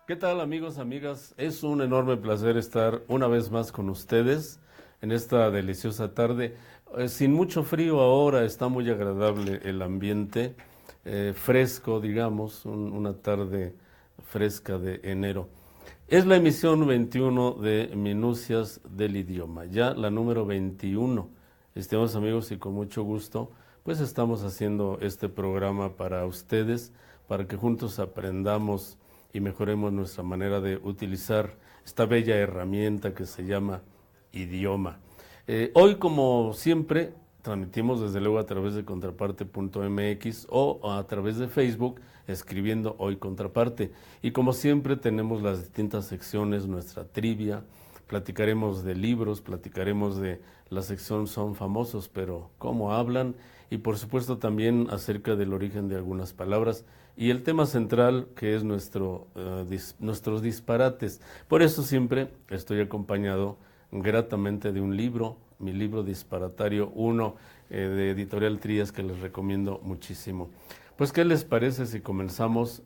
¿Qué tal, amigos, amigas? Es un enorme placer estar una vez más con ustedes en esta deliciosa tarde. Sin mucho frío ahora, está muy agradable el ambiente, fresco, digamos, una tarde fresca de enero. Es la emisión 21 de Minucias del Idioma, ya la número 21. Estimados amigos, y con mucho gusto, pues estamos haciendo este programa para ustedes, para que juntos aprendamos y mejoremos nuestra manera de utilizar esta bella herramienta que se llama idioma. Hoy, como siempre, transmitimos desde luego a través de contraparte.mx o a través de Facebook escribiendo Hoy Contraparte. Y como siempre tenemos las distintas secciones, nuestra trivia, platicaremos de libros, platicaremos de la sección Son Famosos, pero ¿cómo hablan? Y por supuesto también acerca del origen de algunas palabras y el tema central que es nuestros disparates. Por eso siempre estoy acompañado gratamente de un libro, mi libro Disparatario 1 de Editorial Trías, que les recomiendo muchísimo. Pues, ¿qué les parece si comenzamos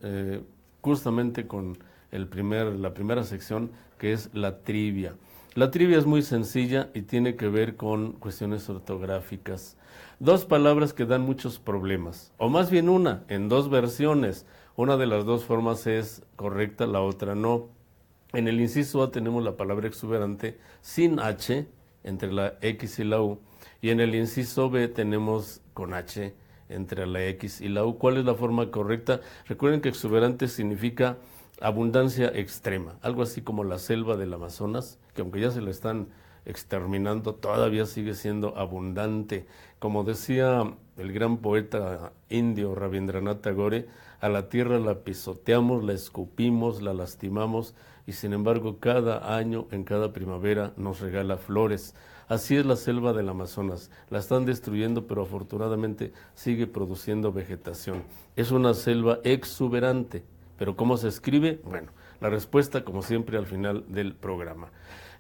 justamente con la primera sección, que es la trivia? La trivia es muy sencilla y tiene que ver con cuestiones ortográficas. Dos palabras que dan muchos problemas, o más bien una, en dos versiones. Una de las dos formas es correcta, la otra no. En el inciso A tenemos la palabra exuberante sin H entre la X y la U, y en el inciso B tenemos con H entre la X y la U. ¿Cuál es la forma correcta? Recuerden que exuberante significa abundancia extrema, algo así como la selva del Amazonas, que aunque ya se la están exterminando, todavía sigue siendo abundante. Como decía el gran poeta indio Rabindranath Tagore, a la tierra la pisoteamos, la escupimos, la lastimamos, y sin embargo cada año, en cada primavera, nos regala flores. Así es la selva del Amazonas, la están destruyendo, pero afortunadamente sigue produciendo vegetación. Es una selva exuberante, pero ¿cómo se escribe? Bueno, la respuesta, como siempre, al final del programa.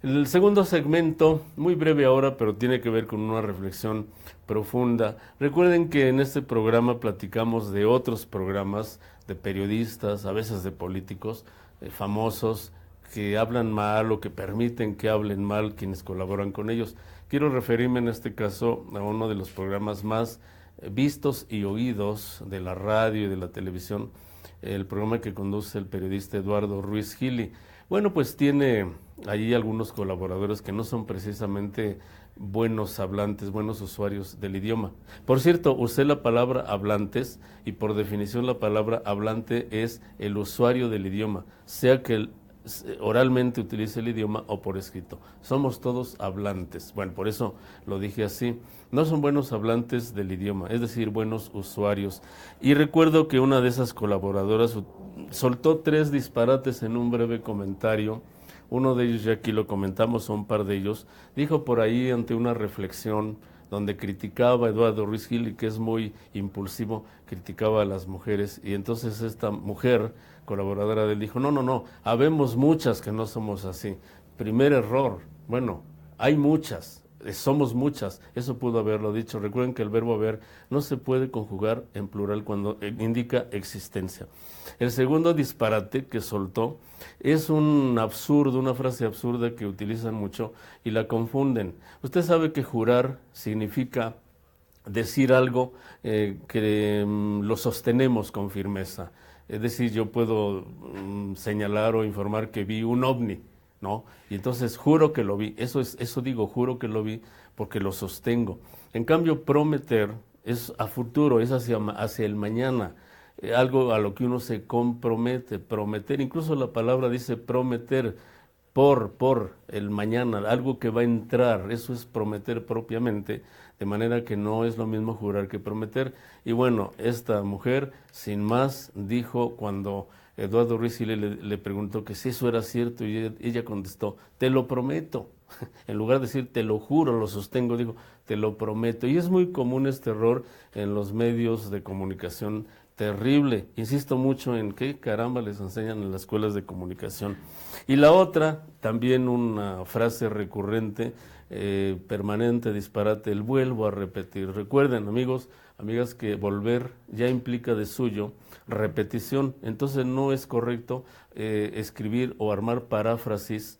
El segundo segmento, muy breve ahora, pero tiene que ver con una reflexión profunda. Recuerden que en este programa platicamos de otros programas, de periodistas, a veces de políticos famosos, que hablan mal o que permiten que hablen mal quienes colaboran con ellos. Quiero referirme en este caso a uno de los programas más vistos y oídos de la radio y de la televisión, el programa que conduce el periodista Eduardo Ruiz Gili. Bueno, pues tiene allí algunos colaboradores que no son precisamente buenos hablantes, buenos usuarios del idioma. Por cierto, usé la palabra hablantes y por definición la palabra hablante es el usuario del idioma, sea que oralmente utilice el idioma o por escrito. Somos todos hablantes. Bueno, por eso lo dije así. No son buenos hablantes del idioma, es decir, buenos usuarios. Y recuerdo que una de esas colaboradoras soltó 3 disparates en un breve comentario. Uno de ellos, ya aquí lo comentamos, un par de ellos, dijo por ahí ante una reflexión donde criticaba a Eduardo Ruiz Gili, que es muy impulsivo, criticaba a las mujeres, y entonces esta mujer, colaboradora de él, dijo, no, habemos muchas que no somos así. Primer error, bueno, hay muchas, somos muchas, eso pudo haberlo dicho. Recuerden que el verbo haber no se puede conjugar en plural cuando indica existencia. El segundo disparate que soltó es un absurdo, una frase absurda que utilizan mucho y la confunden. Usted sabe que jurar significa decir algo que lo sostenemos con firmeza. Es decir, yo puedo señalar o informar que vi un ovni, ¿no? Y entonces juro que lo vi. Eso digo, juro que lo vi porque lo sostengo. En cambio, prometer es a futuro, es hacia el mañana. Algo a lo que uno se compromete, prometer, incluso la palabra dice prometer, por el mañana, algo que va a entrar, eso es prometer propiamente, de manera que no es lo mismo jurar que prometer. Y bueno, esta mujer, sin más, dijo cuando Eduardo Ruiz le preguntó que si eso era cierto, y ella contestó, te lo prometo. En lugar de decir te lo juro, lo sostengo, dijo te lo prometo. Y es muy común este error en los medios de comunicación terrible. Insisto mucho en qué caramba les enseñan en las escuelas de comunicación. Y la otra, también una frase recurrente, permanente, disparate, el vuelvo a repetir. Recuerden, amigos, amigas, que volver ya implica de suyo repetición. Entonces no es correcto escribir o armar paráfrasis,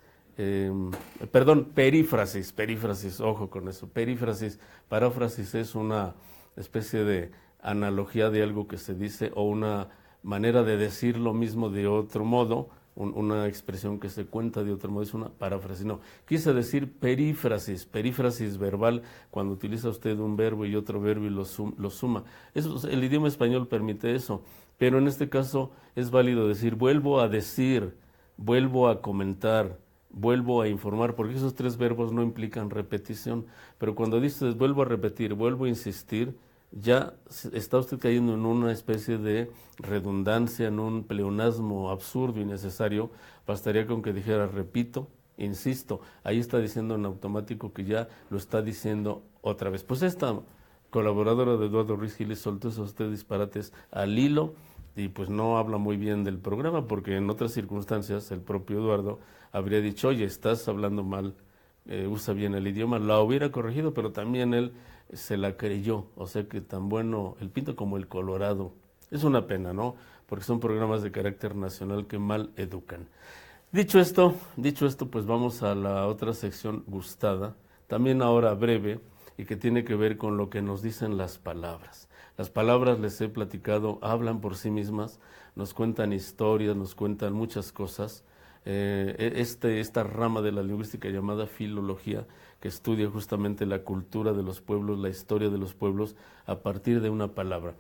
perífrasis, ojo con eso, perífrasis. Paráfrasis es una especie de analogía de algo que se dice o una manera de decir lo mismo de otro modo, una expresión que se cuenta de otro modo, es una paráfrasis. No, quise decir perífrasis verbal, cuando utiliza usted un verbo y otro verbo y lo suma. Eso, el idioma español permite eso, pero en este caso es válido decir, vuelvo a comentar, vuelvo a informar, porque esos tres verbos no implican repetición, pero cuando dices vuelvo a repetir, vuelvo a insistir, ya está usted cayendo en una especie de redundancia, en un pleonasmo absurdo y innecesario. Bastaría con que dijera repito, insisto, ahí está diciendo en automático que ya lo está diciendo otra vez. Pues esta colaboradora de Eduardo Ruiz Giles soltó esos tres disparates al hilo y pues no habla muy bien del programa, porque en otras circunstancias el propio Eduardo habría dicho, oye, estás hablando mal, usa bien el idioma, la hubiera corregido, pero también él se la creyó, o sea que tan bueno el Pinto como el Colorado. Es una pena, ¿no? Porque son programas de carácter nacional que mal educan. Dicho esto, pues vamos a la otra sección gustada, también ahora breve, y que tiene que ver con lo que nos dicen las palabras. Las palabras, les he platicado, hablan por sí mismas, nos cuentan historias, nos cuentan muchas cosas. Esta rama de la lingüística llamada filología, que estudia justamente la cultura de los pueblos, la historia de los pueblos a partir de una palabra.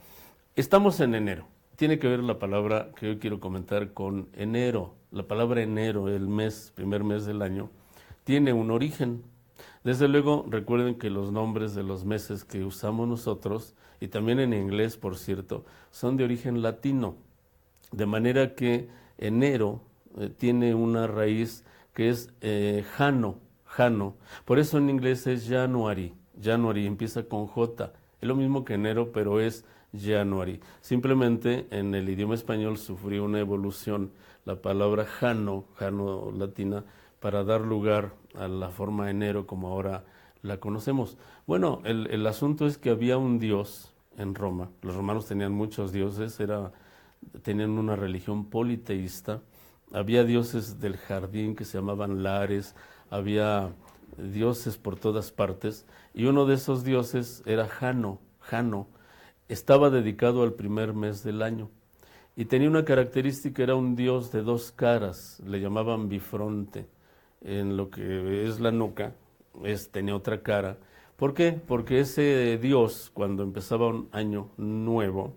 Estamos en enero. Tiene que ver la palabra que hoy quiero comentar con enero. La palabra enero, el mes, primer mes del año, tiene un origen. Desde luego, recuerden que los nombres de los meses que usamos nosotros, y también en inglés, por cierto, son de origen latino. De manera que enero tiene una raíz que es jano. Por eso en inglés es January, empieza con J. Es lo mismo que enero, pero es January. Simplemente en el idioma español sufrió una evolución la palabra jano latina, para dar lugar a la forma enero como ahora la conocemos. Bueno, el asunto es que había un dios en Roma. Los romanos tenían muchos dioses, tenían una religión politeísta. Había dioses del jardín que se llamaban Lares, había dioses por todas partes, y uno de esos dioses era Jano. Estaba dedicado al primer mes del año, y tenía una característica, era un dios de dos caras, le llamaban bifronte, en lo que es la nuca, tenía otra cara. ¿Por qué? Porque ese dios, cuando empezaba un año nuevo,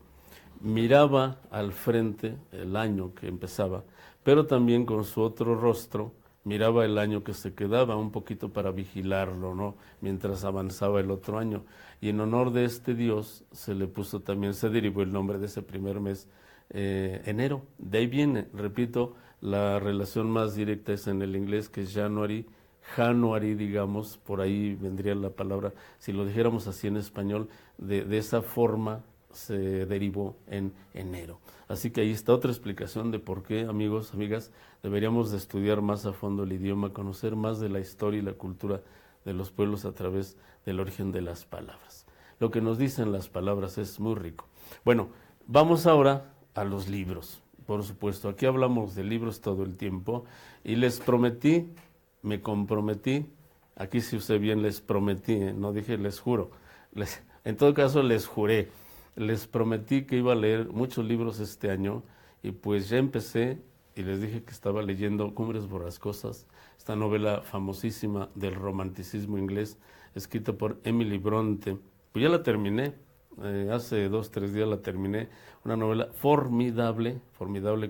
miraba al frente el año que empezaba, pero también con su otro rostro miraba el año que se quedaba, un poquito para vigilarlo, ¿no? Mientras avanzaba el otro año. Y en honor de este dios se derivó el nombre de ese primer mes, enero. De ahí viene, repito, la relación más directa es en el inglés, que es January, digamos, por ahí vendría la palabra, si lo dijéramos así en español, de esa forma se derivó en enero. Así que ahí está otra explicación de por qué, amigos, amigas, deberíamos de estudiar más a fondo el idioma, conocer más de la historia y la cultura de los pueblos a través del origen de las palabras. Lo que nos dicen las palabras es muy rico. Bueno, vamos ahora a los libros. Por supuesto, aquí hablamos de libros todo el tiempo, y me comprometí, aquí sí usé bien, les prometí, no dije les juro, en todo caso les juré. Les prometí que iba a leer muchos libros este año, y pues ya empecé, y les dije que estaba leyendo Cumbres Borrascosas, esta novela famosísima del romanticismo inglés, escrita por Emily Bronte. Pues ya la terminé, hace 2-3 días la terminé, una novela formidable,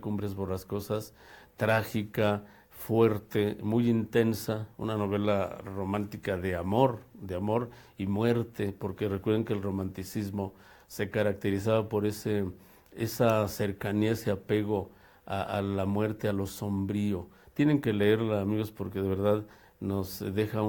Cumbres Borrascosas, trágica, fuerte, muy intensa, una novela romántica de amor y muerte, porque recuerden que el romanticismo se caracterizaba por esa cercanía, ese apego a la muerte, a lo sombrío. Tienen que leerla, amigos, porque de verdad nos deja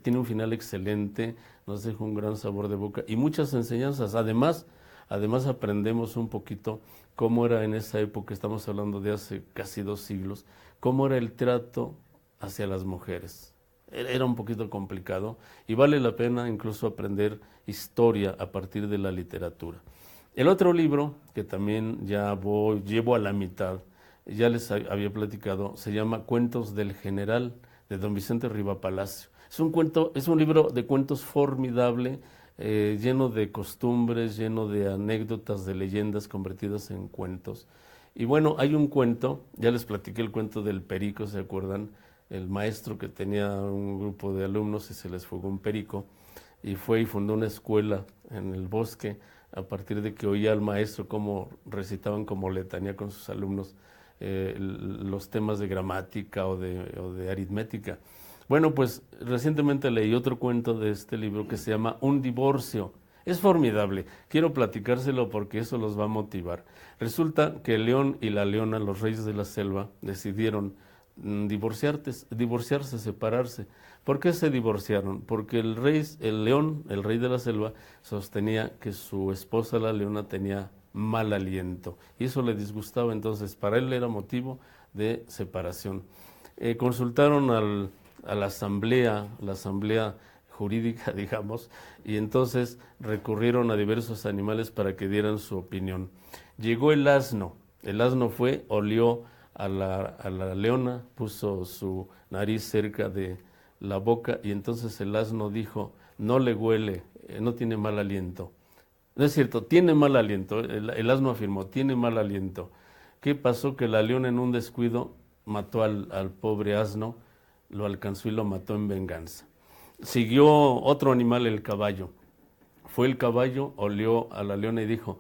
tiene un final excelente, nos deja un gran sabor de boca y muchas enseñanzas. Además, Además aprendemos un poquito cómo era en esa época, estamos hablando de hace casi 2 siglos, cómo era el trato hacia las mujeres. Era un poquito complicado y vale la pena incluso aprender historia a partir de la literatura. El otro libro, que también llevo a la mitad, ya les había platicado, se llama Cuentos del General, de don Vicente Riva Palacio. Es un libro de cuentos formidable, lleno de costumbres, lleno de anécdotas, de leyendas convertidas en cuentos. Y bueno, hay un cuento, ya les platiqué el cuento del perico, ¿se acuerdan? El maestro que tenía un grupo de alumnos y se les fugó un perico y fue y fundó una escuela en el bosque a partir de que oía al maestro cómo recitaban como letanía con sus alumnos los temas de gramática o de aritmética. Bueno, pues recientemente leí otro cuento de este libro que se llama Un divorcio. Es formidable, quiero platicárselo porque eso los va a motivar. Resulta que el león y la leona, los reyes de la selva, decidieron divorciarse, separarse. ¿Por qué se divorciaron? Porque el león, el rey de la selva, sostenía que su esposa, la leona, tenía mal aliento y eso le disgustaba, entonces para él era motivo de separación. Consultaron a la asamblea jurídica, digamos, y entonces recurrieron a diversos animales para que dieran su opinión. Llegó el asno fue, olió a la leona, puso su nariz cerca de la boca y entonces el asno dijo, no le huele, no tiene mal aliento. No es cierto, tiene mal aliento, el asno afirmó, tiene mal aliento. ¿Qué pasó? Que la leona en un descuido mató al pobre asno, lo alcanzó y lo mató en venganza. Siguió otro animal, el caballo. Fue el caballo, olió a la leona y dijo,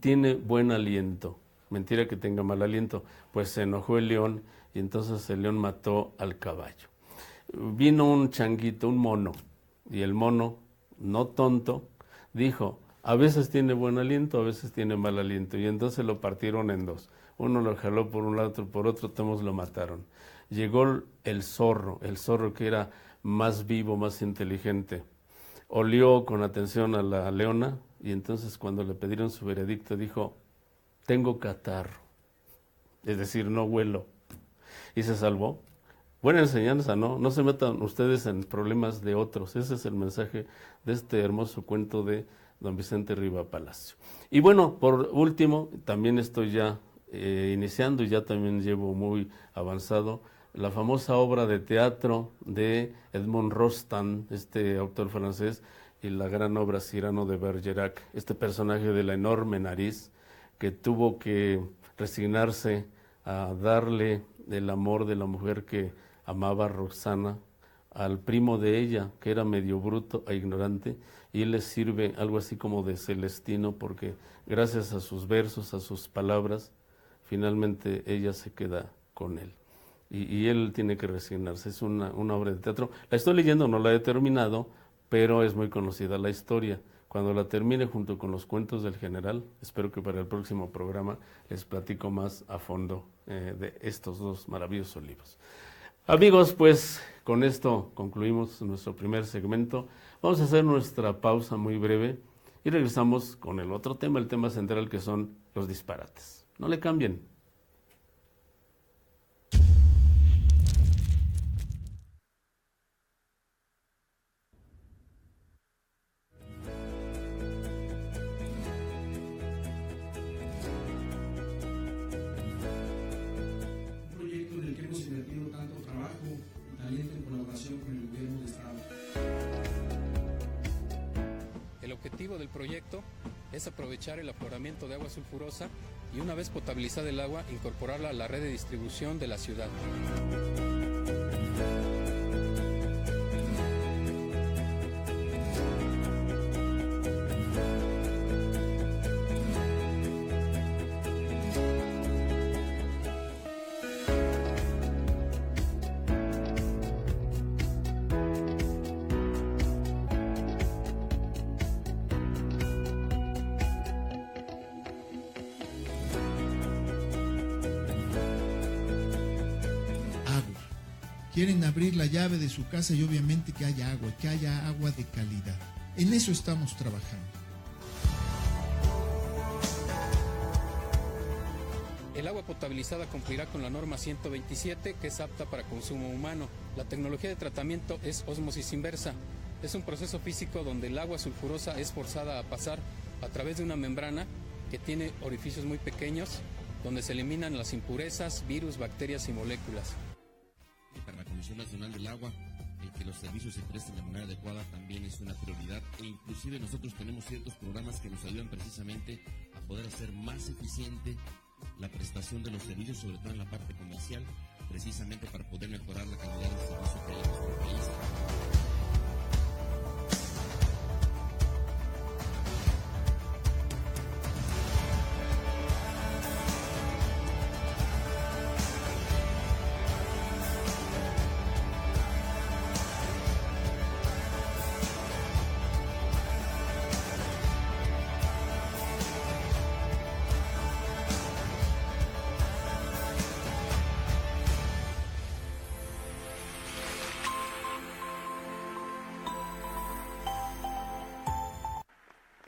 tiene buen aliento. Mentira que tenga mal aliento. Pues se enojó el león y entonces el león mató al caballo. Vino un changuito, un mono, y el mono, no tonto, dijo, a veces tiene buen aliento, a veces tiene mal aliento, y entonces lo partieron en dos. Uno lo jaló por un lado, otro por otro, todos lo mataron. Llegó el zorro que era más vivo, más inteligente. Olió con atención a la leona y entonces cuando le pidieron su veredicto dijo, tengo catarro, es decir, no huelo. Y se salvó. Buena enseñanza, ¿no? No se metan ustedes en problemas de otros. Ese es el mensaje de este hermoso cuento de don Vicente Riva Palacio. Y bueno, por último, también estoy ya iniciando y ya también llevo muy avanzado la famosa obra de teatro de Edmond Rostand, este autor francés, y la gran obra Cyrano de Bergerac, este personaje de la enorme nariz que tuvo que resignarse a darle el amor de la mujer que amaba, Roxana, al primo de ella, que era medio bruto e ignorante, y él le sirve algo así como de Celestino, porque gracias a sus versos, a sus palabras, finalmente ella se queda con él. Y él tiene que resignarse. Es una obra de teatro. La estoy leyendo, no la he terminado, pero es muy conocida la historia. Cuando la termine junto con los cuentos del general, espero que para el próximo programa les platico más a fondo de estos dos maravillosos libros. Amigos, pues con esto concluimos nuestro primer segmento. Vamos a hacer nuestra pausa muy breve y regresamos con el otro tema, el tema central, que son los disparates. No le cambien. El objetivo del proyecto es aprovechar el afloramiento de agua sulfurosa y una vez potabilizada el agua, incorporarla a la red de distribución de la ciudad. Quieren abrir la llave de su casa y obviamente que haya agua de calidad. En eso estamos trabajando. El agua potabilizada cumplirá con la norma 127, que es apta para consumo humano. La tecnología de tratamiento es ósmosis inversa. Es un proceso físico donde el agua sulfurosa es forzada a pasar a través de una membrana que tiene orificios muy pequeños, donde se eliminan las impurezas, virus, bacterias y moléculas. Para la Comisión Nacional del Agua, el que los servicios se presten de manera adecuada también es una prioridad, e inclusive nosotros tenemos ciertos programas que nos ayudan precisamente a poder hacer más eficiente la prestación de los servicios, sobre todo en la parte comercial, precisamente para poder mejorar la calidad del servicio que hay en nuestro país.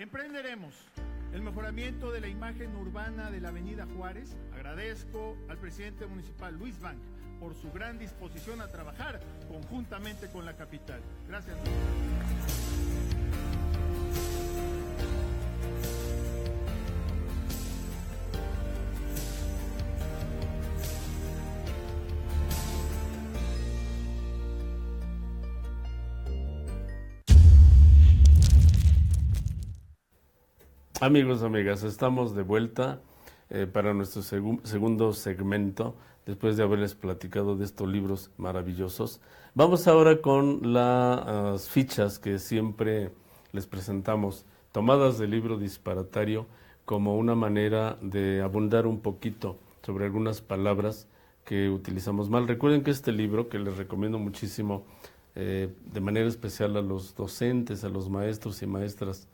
Emprenderemos el mejoramiento de la imagen urbana de la Avenida Juárez. Agradezco al presidente municipal Luis Bank por su gran disposición a trabajar conjuntamente con la capital. Gracias. Amigos, amigas, estamos de vuelta para nuestro segundo segmento, después de haberles platicado de estos libros maravillosos. Vamos ahora con las fichas que siempre les presentamos, tomadas del libro disparatario, como una manera de abundar un poquito sobre algunas palabras que utilizamos mal. Recuerden que este libro, que les recomiendo muchísimo, de manera especial a los docentes, a los maestros y maestras,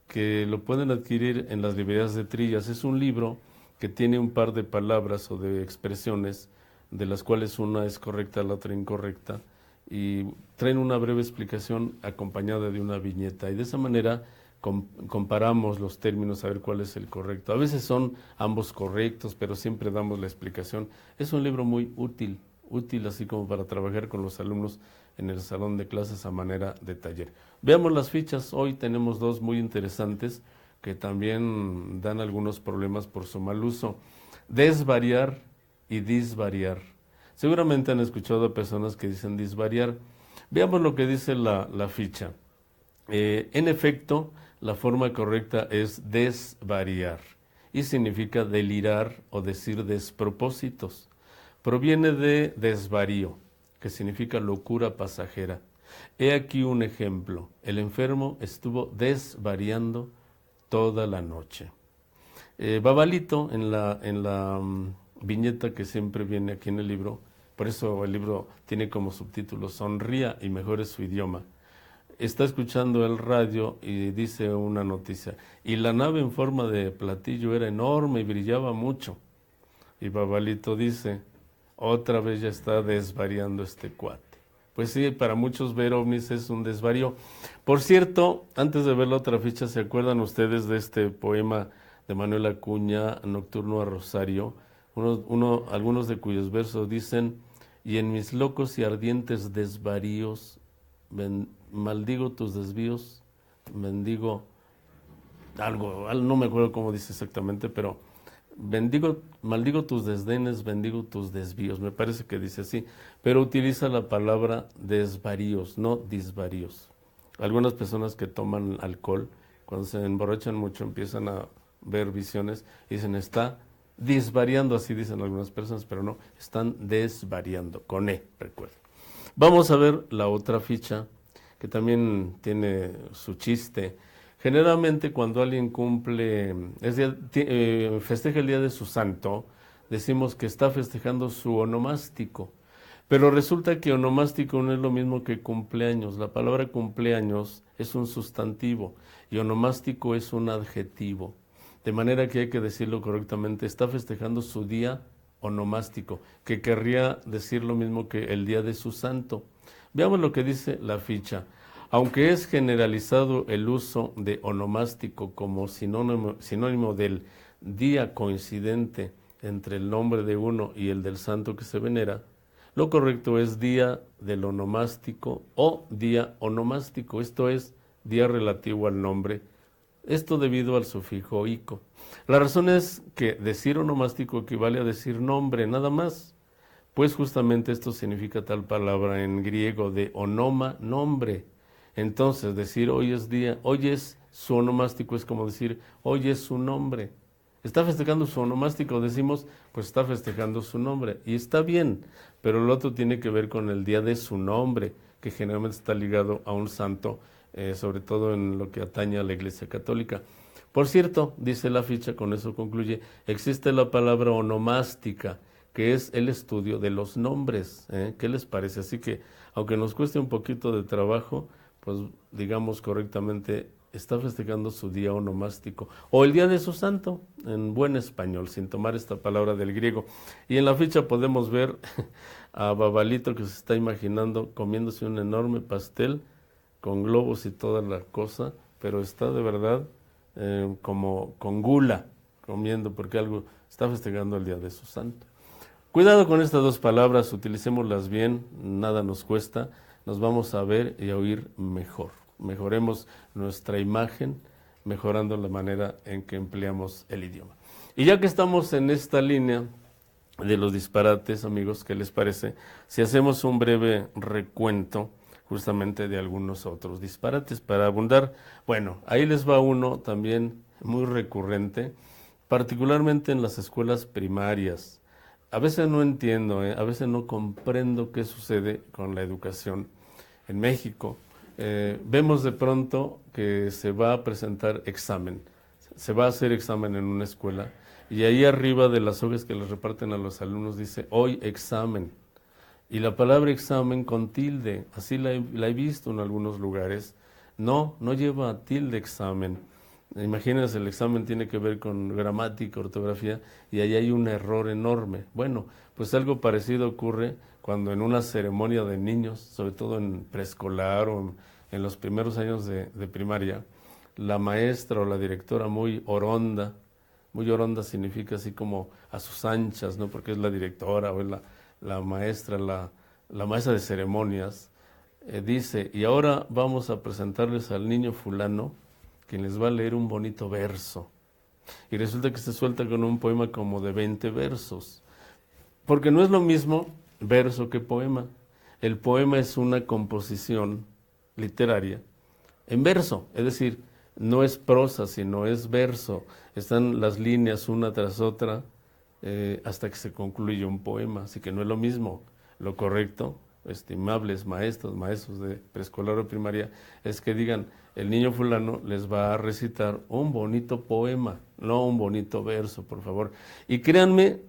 que lo pueden adquirir en las librerías de Trillas. Es un libro que tiene un par de palabras o de expresiones, de las cuales una es correcta, la otra incorrecta, y traen una breve explicación acompañada de una viñeta, y de esa manera comparamos los términos a ver cuál es el correcto. A veces son ambos correctos, pero siempre damos la explicación. Es un libro muy útil así como para trabajar con los alumnos en el salón de clases a manera de taller. Veamos las fichas. Hoy tenemos dos muy interesantes que también dan algunos problemas por su mal uso. Desvariar y disvariar. Seguramente han escuchado a personas que dicen disvariar. Veamos lo que dice la ficha. En efecto, la forma correcta es desvariar y significa delirar o decir despropósitos. Proviene de desvarío, que significa locura pasajera. He aquí un ejemplo. El enfermo estuvo desvariando toda la noche. Babalito, en la viñeta que siempre viene aquí en el libro, por eso el libro tiene como subtítulo Sonría y mejore su idioma. Está escuchando el radio y dice una noticia. Y la nave en forma de platillo era enorme y brillaba mucho. Y Babalito dice, otra vez ya está desvariando este cuate. Pues sí, para muchos ver ovnis es un desvarío. Por cierto, antes de ver la otra ficha, ¿se acuerdan ustedes de este poema de Manuel Acuña, Nocturno a Rosario? Algunos de cuyos versos dicen, y en mis locos y ardientes desvaríos, maldigo tus desvíos, bendigo algo, no me acuerdo cómo dice exactamente, pero maldigo tus desdenes, bendigo tus desvíos, me parece que dice así, pero utiliza la palabra desvaríos, no disvaríos. Algunas personas que toman alcohol, cuando se emborrachan mucho, empiezan a ver visiones y dicen, está disvariando, así dicen algunas personas, pero no, están desvariando, con E, recuerden. Vamos a ver la otra ficha, que también tiene su chiste. Generalmente cuando alguien festeja el día de su santo, decimos que está festejando su onomástico, pero resulta que onomástico no es lo mismo que cumpleaños. La palabra cumpleaños es un sustantivo y onomástico es un adjetivo, de manera que hay que decirlo correctamente. Está festejando su día onomástico, que querría decir lo mismo que el día de su santo. Veamos lo que dice la ficha. Aunque es generalizado el uso de onomástico como sinónimo del día coincidente entre el nombre de uno y el del santo que se venera, lo correcto es día del onomástico o día onomástico, esto es, día relativo al nombre, esto debido al sufijo ico. La razón es que decir onomástico equivale a decir nombre, nada más, pues justamente esto significa tal palabra en griego de onoma, nombre. Entonces, decir hoy es día, hoy es su onomástico es como decir hoy es su nombre. Está festejando su onomástico, decimos, pues está festejando su nombre. Y está bien, pero el otro tiene que ver con el día de su nombre, que generalmente está ligado a un santo, sobre todo en lo que atañe a la Iglesia Católica. Por cierto, dice la ficha, con eso concluye, existe la palabra onomástica, que es el estudio de los nombres. ¿Qué les parece? Así que, aunque nos cueste un poquito de trabajo, pues digamos correctamente, está festejando su día onomástico o el día de su santo, en buen español, sin tomar esta palabra del griego. Y en la ficha podemos ver a Babalito que se está imaginando comiéndose un enorme pastel con globos y toda la cosa, pero está de verdad como con gula comiendo, porque algo está festejando el día de su santo. Cuidado con estas dos palabras, utilicémoslas bien, nada nos cuesta, nos vamos a ver y a oír mejor. Mejoremos nuestra imagen, mejorando la manera en que empleamos el idioma. Y ya que estamos en esta línea de los disparates, amigos, ¿qué les parece? Si hacemos un breve recuento justamente de algunos otros disparates para abundar. Bueno, ahí les va uno también muy recurrente, particularmente en las escuelas primarias. A veces no entiendo, a veces no comprendo qué sucede con la educación en México. Vemos de pronto que se va a presentar examen, se va a hacer examen en una escuela y ahí arriba de las hojas que les reparten a los alumnos dice hoy examen, y la palabra examen con tilde, así la he visto en algunos lugares, no lleva tilde examen. Imagínense, el examen tiene que ver con gramática, ortografía, y ahí hay un error enorme. Bueno, pues algo parecido ocurre cuando en una ceremonia de niños, sobre todo en preescolar o en los primeros años de primaria, la maestra o la directora muy oronda significa así como a sus anchas, ¿no? Porque es la directora o es la maestra, la maestra de ceremonias, dice, y ahora vamos a presentarles al niño fulano, quien les va a leer un bonito verso. Y resulta que se suelta con un poema como de 20 versos. Porque no es lo mismo verso que poema. El poema es una composición literaria en verso, es decir, no es prosa, sino es verso. Están las líneas una tras otra hasta que se concluye un poema, así que no es lo mismo. Lo correcto, estimables maestros de preescolar o primaria, es que digan, el niño fulano les va a recitar un bonito poema, no un bonito verso, por favor. Y créanme,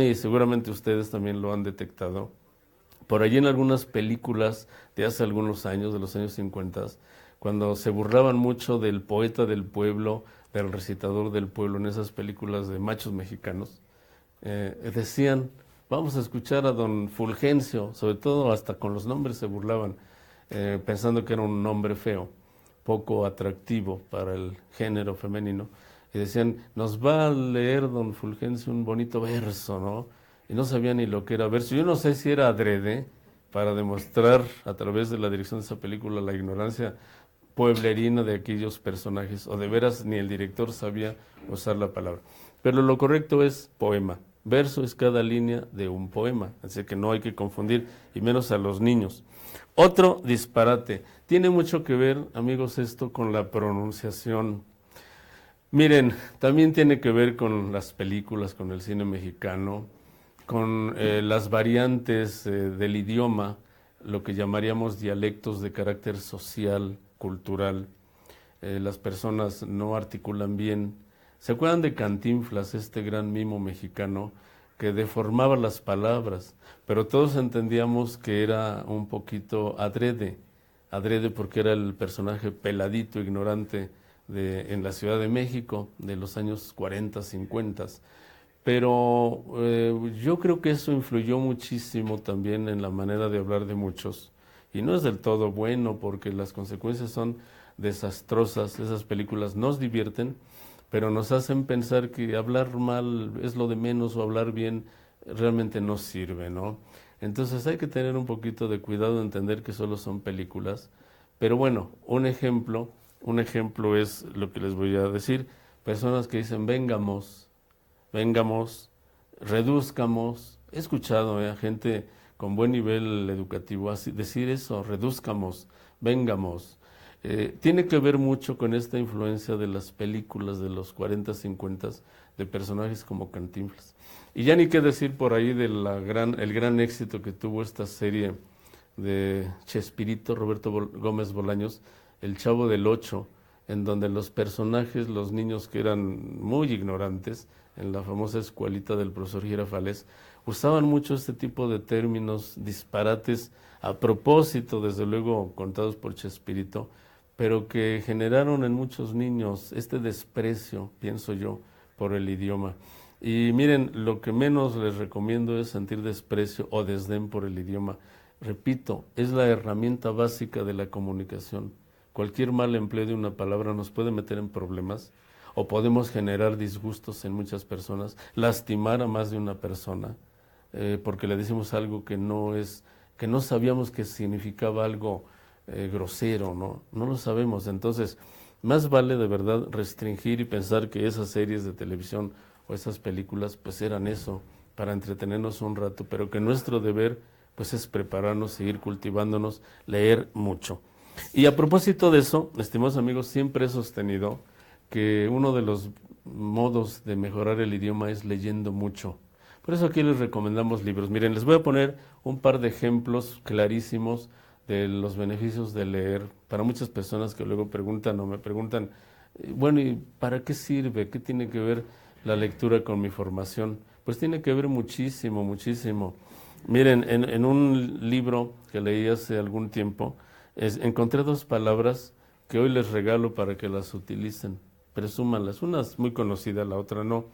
y seguramente ustedes también lo han detectado, por allí en algunas películas de hace algunos años, de los años 50, cuando se burlaban mucho del poeta del pueblo, del recitador del pueblo, en esas películas de machos mexicanos, decían, vamos a escuchar a don Fulgencio, sobre todo hasta con los nombres se burlaban, pensando que era un nombre feo, poco atractivo para el género femenino, y decían, nos va a leer don Fulgencio un bonito verso, ¿no? Y no sabía ni lo que era verso. Yo no sé si era adrede para demostrar a través de la dirección de esa película la ignorancia pueblerina de aquellos personajes, o de veras ni el director sabía usar la palabra. Pero lo correcto es poema. Verso es cada línea de un poema, así que no hay que confundir, y menos a los niños. Otro disparate. Tiene mucho que ver, amigos, esto con la pronunciación. Miren, también tiene que ver con las películas, con el cine mexicano, con las variantes del idioma, lo que llamaríamos dialectos de carácter social, cultural. Las personas no articulan bien. ¿Se acuerdan de Cantinflas, este gran mimo mexicano que deformaba las palabras? Pero todos entendíamos que era un poquito adrede porque era el personaje peladito, ignorante en la Ciudad de México de los años 40, 50. Pero yo creo que eso influyó muchísimo también en la manera de hablar de muchos. Y no es del todo bueno porque las consecuencias son desastrosas. Esas películas nos divierten, pero nos hacen pensar que hablar mal es lo de menos o hablar bien realmente no sirve, ¿no? Entonces hay que tener un poquito de cuidado, entender que solo son películas. Pero bueno, un ejemplo es lo que les voy a decir. Personas que dicen, vengamos, reduzcamos. He escuchado a gente con buen nivel educativo así, decir eso, reduzcamos, vengamos. Tiene que ver mucho con esta influencia de las películas de los 40, 50 de personajes como Cantinflas. Y ya ni qué decir por ahí del el gran éxito que tuvo esta serie de Chespirito, Roberto Gómez Bolaños, El Chavo del Ocho, en donde los personajes, los niños que eran muy ignorantes, en la famosa escuelita del profesor Girafales, usaban mucho este tipo de términos, disparates, a propósito, desde luego, contados por Chespirito, pero que generaron en muchos niños este desprecio, pienso yo, por el idioma. Y miren, lo que menos les recomiendo es sentir desprecio o desdén por el idioma. Repito, es la herramienta básica de la comunicación. Cualquier mal empleo de una palabra nos puede meter en problemas o podemos generar disgustos en muchas personas, lastimar a más de una persona, porque le decimos algo que no sabíamos que significaba algo grosero, no lo sabemos. Entonces, más vale de verdad restringir y pensar que esas series de televisión o esas películas pues eran eso, para entretenernos un rato, pero que nuestro deber pues es prepararnos, seguir cultivándonos, leer mucho. Y a propósito de eso, estimados amigos, siempre he sostenido que uno de los modos de mejorar el idioma es leyendo mucho. Por eso aquí les recomendamos libros. Miren, les voy a poner un par de ejemplos clarísimos de los beneficios de leer para muchas personas que luego preguntan o me preguntan, bueno, ¿y para qué sirve? ¿Qué tiene que ver la lectura con mi formación? Pues tiene que ver muchísimo, muchísimo. Miren, en un libro que leí hace algún tiempo, encontré dos palabras que hoy les regalo para que las utilicen, presúmanlas. Una es muy conocida, la otra no.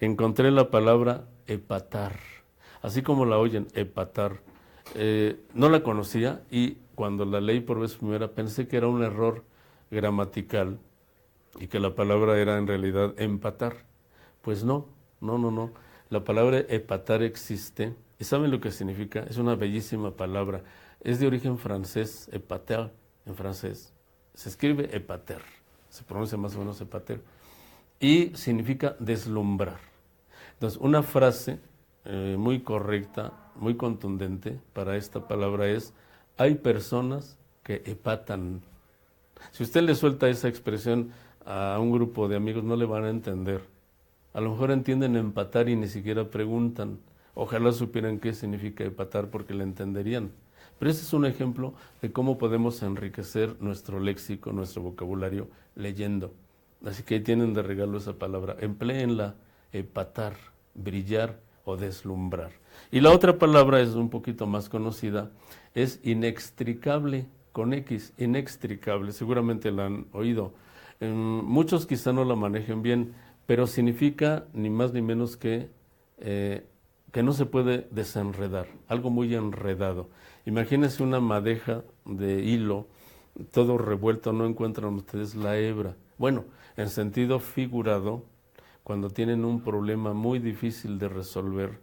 Encontré la palabra epatar, así como la oyen, epatar. No la conocía y cuando la leí por vez primera pensé que era un error gramatical y que la palabra era en realidad empatar. Pues no. La palabra epatar existe. ¿Y saben lo que significa? Es una bellísima palabra. Es de origen francés, épater, en francés. Se escribe épater, se pronuncia más o menos épater. Y significa deslumbrar. Entonces, una frase muy correcta, muy contundente para esta palabra es: hay personas que epatan. Si usted le suelta esa expresión a un grupo de amigos, no le van a entender. A lo mejor entienden empatar y ni siquiera preguntan. Ojalá supieran qué significa epatar porque le entenderían. Pero ese es un ejemplo de cómo podemos enriquecer nuestro léxico, nuestro vocabulario, leyendo. Así que ahí tienen de regalo esa palabra. Empléenla, epatar, brillar o deslumbrar. Y la otra palabra es un poquito más conocida, es inextricable, con X, inextricable. Seguramente la han oído. Muchos quizá no la manejen bien, pero significa ni más ni menos que no se puede desenredar, algo muy enredado. Imagínense una madeja de hilo, todo revuelto, no encuentran ustedes la hebra. Bueno, en sentido figurado, cuando tienen un problema muy difícil de resolver,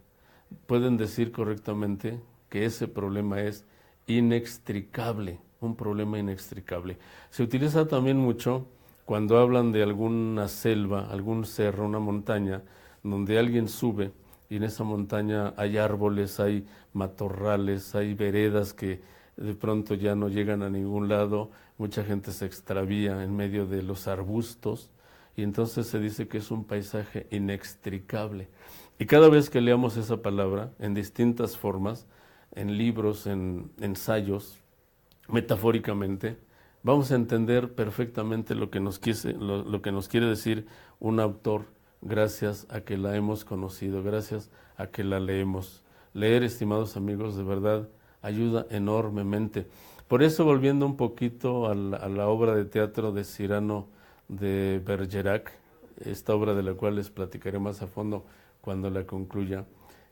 pueden decir correctamente que ese problema es inextricable, un problema inextricable. Se utiliza también mucho cuando hablan de alguna selva, algún cerro, una montaña, donde alguien sube y en esa montaña hay árboles, hay matorrales, hay veredas que de pronto ya no llegan a ningún lado, mucha gente se extravía en medio de los arbustos y entonces se dice que es un paisaje inextricable. Y cada vez que leamos esa palabra en distintas formas, en libros, en ensayos, metafóricamente, vamos a entender perfectamente lo que nos quiere decir un autor, gracias a que la hemos conocido, gracias a que la leemos. Leer, estimados amigos, de verdad ayuda enormemente. Por eso, volviendo un poquito a la obra de teatro de Cyrano de Bergerac, esta obra de la cual les platicaré más a fondo cuando la concluya,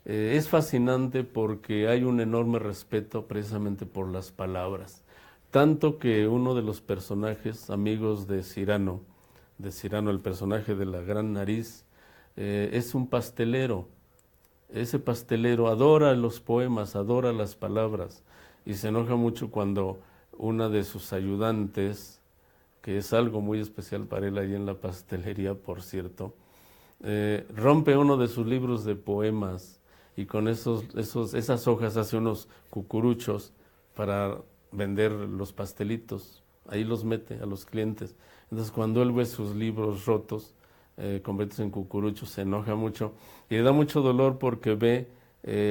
es fascinante porque hay un enorme respeto precisamente por las palabras. Tanto que uno de los personajes amigos de Cyrano, de Cyrano, el personaje de la gran nariz, es un pastelero. Ese pastelero adora los poemas, adora las palabras, y se enoja mucho cuando una de sus ayudantes, que es algo muy especial para él ahí en la pastelería, por cierto, rompe uno de sus libros de poemas y con esas hojas hace unos cucuruchos para vender los pastelitos. Ahí los mete a los clientes. Entonces cuando él ve sus libros rotos, convertidos en cucuruchos, se enoja mucho y le da mucho dolor porque ve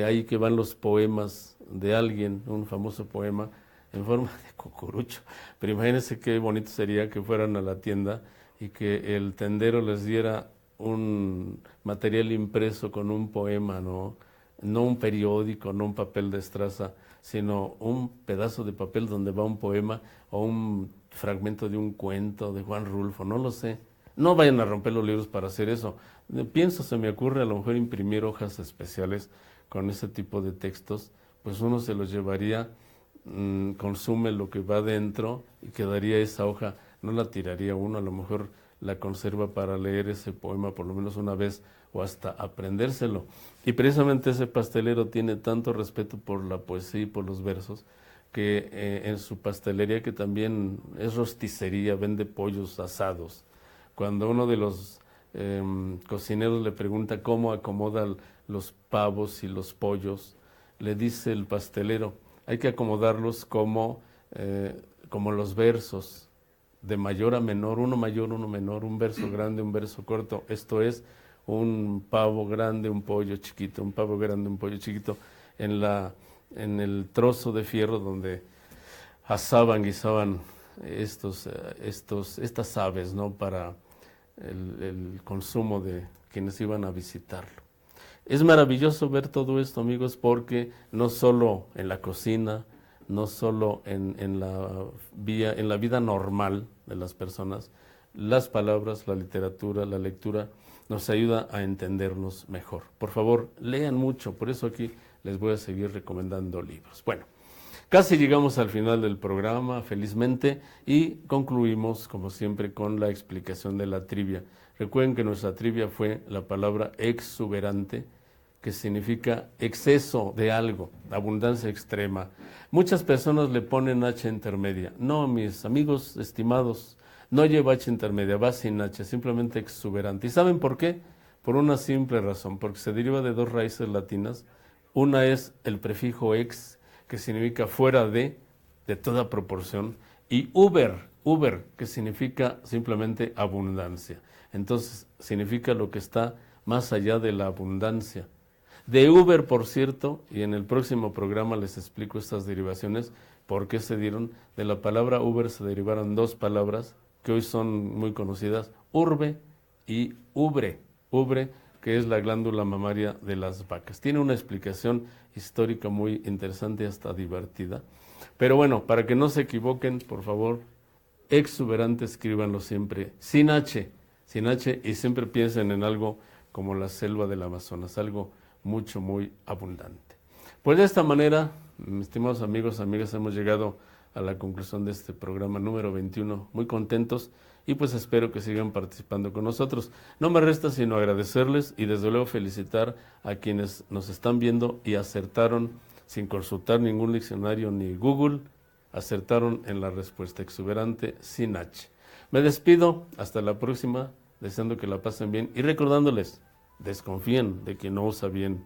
ahí que van los poemas de alguien, un famoso poema, en forma de cucurucho. Pero imagínense qué bonito sería que fueran a la tienda y que el tendero les diera un material impreso con un poema, no un periódico, no un papel de estraza, sino un pedazo de papel donde va un poema o un fragmento de un cuento de Juan Rulfo, no lo sé. No vayan a romper los libros para hacer eso. Pienso, se me ocurre a lo mejor imprimir hojas especiales con ese tipo de textos, pues uno se los llevaría, consume lo que va dentro y quedaría esa hoja, no la tiraría uno, a lo mejor la conserva para leer ese poema por lo menos una vez o hasta aprendérselo. Y precisamente ese pastelero tiene tanto respeto por la poesía y por los versos que en su pastelería, que también es rosticería, vende pollos asados. Cuando uno de los cocineros le pregunta cómo acomoda los pavos y los pollos, le dice el pastelero, hay que acomodarlos como los versos, de mayor a menor, uno mayor, uno menor, un verso grande, un verso corto. Esto es, un pavo grande, un pollo chiquito, un pavo grande, un pollo chiquito, en el trozo de fierro donde guisaban estas aves, ¿no?, para el consumo de quienes iban a visitarlo. Es maravilloso ver todo esto, amigos, porque no solo en la cocina, no solo en la vida normal de las personas, las palabras, la literatura, la lectura nos ayuda a entendernos mejor. Por favor, lean mucho, por eso aquí les voy a seguir recomendando libros. Bueno, casi llegamos al final del programa, felizmente, y concluimos, como siempre, con la explicación de la trivia. Recuerden que nuestra trivia fue la palabra exuberante, que significa exceso de algo, abundancia extrema. Muchas personas le ponen H intermedia. No, mis amigos estimados, no lleva H intermedia, va sin H, simplemente exuberante. ¿Y saben por qué? Por una simple razón, porque se deriva de dos raíces latinas. Una es el prefijo ex, que significa fuera de toda proporción, y uber, que significa simplemente abundancia. Entonces, significa lo que está más allá de la abundancia. De Uber, por cierto, y en el próximo programa les explico estas derivaciones, por qué se dieron. De la palabra Uber se derivaron dos palabras que hoy son muy conocidas, urbe y ubre. Ubre, que es la glándula mamaria de las vacas. Tiene una explicación histórica muy interesante, hasta divertida. Pero bueno, para que no se equivoquen, por favor, exuberante, escríbanlo siempre sin H, y siempre piensen en algo como la selva del Amazonas, algo muy abundante. Pues de esta manera, mis estimados amigos, amigas, hemos llegado a la conclusión de este programa número 21, muy contentos, y pues espero que sigan participando con nosotros. No me resta sino agradecerles y desde luego felicitar a quienes nos están viendo y acertaron, sin consultar ningún diccionario ni Google, acertaron en la respuesta exuberante sin H. Me despido, hasta la próxima, deseando que la pasen bien y recordándoles, desconfíen de quien no usa bien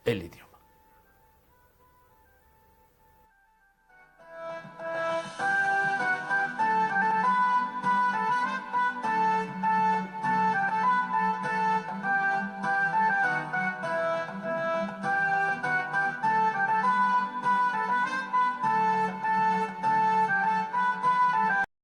el idioma.